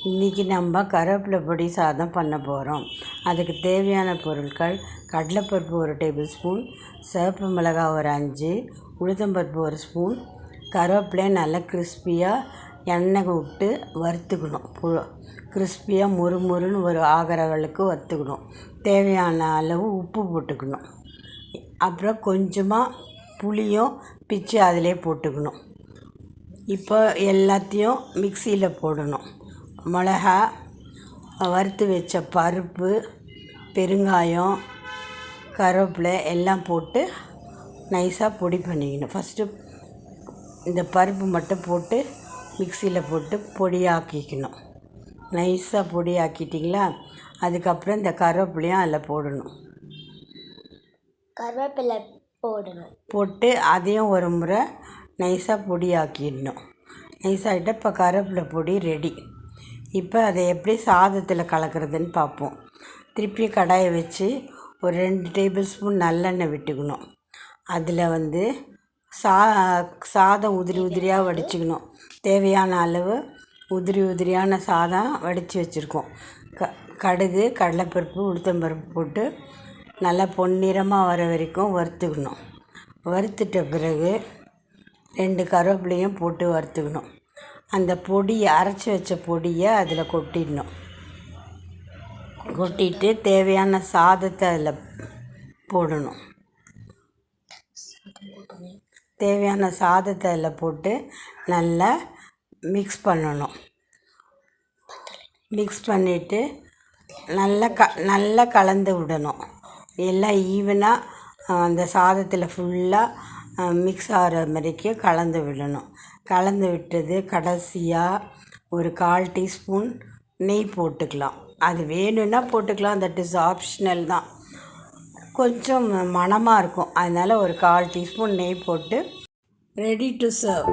இன்றைக்கி நம்ம கருவேப்பிலை பொடி சாதம் பண்ண போகிறோம். அதுக்கு தேவையான பொருட்கள்: கடலைப்பருப்பு 1 டேபிள் ஸ்பூன், சிவப்பு மிளகாய் ஒரு 5, உளுத்தம்பருப்பு 1 ஸ்பூன். கருவேப்பிலையை நல்லா கிறிஸ்பியாக எண்ணெய் விட்டு வறுத்துக்கணும். கிறிஸ்பியாக முறுமுறுன்னு ஒரு ஆகிறவளுக்கு வறுத்துக்கணும். தேவையான அளவு உப்பு போட்டுக்கணும். அப்புறம் கொஞ்சமாக புளியும் பிச்சு அதிலே போட்டுக்கணும். இப்போ எல்லாத்தையும் மிக்சியில் போடணும். மிளகா, வறுத்து வச்ச பருப்பு, பெருங்காயம், கருவேப்பிலை எல்லாம் போட்டு நைஸாக பொடி பண்ணிக்கணும். ஃபஸ்ட்டு இந்த பருப்பு மட்டும் போட்டு மிக்சியில் போட்டு பொடியாக்கிக்கணும். நைஸாக பொடியாக்கிட்டிங்களா, அதுக்கப்புறம் இந்த கருவேப்பிலையும் அதில் போடணும். கருவேப்பிலை போட்டு அதையும் ஒரு முறை நைஸாக பொடியாக்கிடணும். நைஸாகிட்ட இப்போ கருவேப்பிலை பொடி ரெடி. இப்போ அதை எப்படி சாதத்தில் கலக்கிறதுன்னு பார்ப்போம். திருப்பி கடாயை வச்சு ஒரு 2 டேபிள் ஸ்பூன் நல்லெண்ணெய் விட்டுக்கணும். அதில் சாதம் உதிரியாக வடிச்சுக்கணும். தேவையான அளவு உதிரியான சாதம் வடித்து வச்சுருக்கோம். கடுகு, கடலைப்பருப்பு, உளுத்தம்பருப்பு போட்டு நல்லா பொன்னிறமாக வர வரைக்கும் வறுத்துக்கணும். வறுத்துட்ட பிறகு 2 கருவேப்பிலையும் போட்டு வறுத்துக்கணும். அந்த பொடியை அரைச்சி வச்ச பொடியை அதில் கொட்டிடணும். கொட்டிட்டு தேவையான சாதத்தை அதில் போடணும். தேவையான சாதத்தை அதில் போட்டு நல்லா மிக்ஸ் பண்ணணும். மிக்ஸ் பண்ணிவிட்டு நல்லா கலந்து விடணும். எல்லாம் ஈவனாக அந்த சாதத்தில் ஃபுல்லாக மிக்ஸ் ஆகிற மாதிரிக்கு கலந்து விடணும். கலந்து விட்டது கடைசியாக ஒரு 1/4 டீஸ்பூன் நெய் போட்டுக்கலாம். அது வேணும்னா போட்டுக்கலாம், தட் இஸ் ஆப்ஷனல் தான். கொஞ்சம் மணமாக இருக்கும், அதனால் ஒரு 1/4 டீஸ்பூன் நெய் போட்டு ரெடி டு சர்வ்.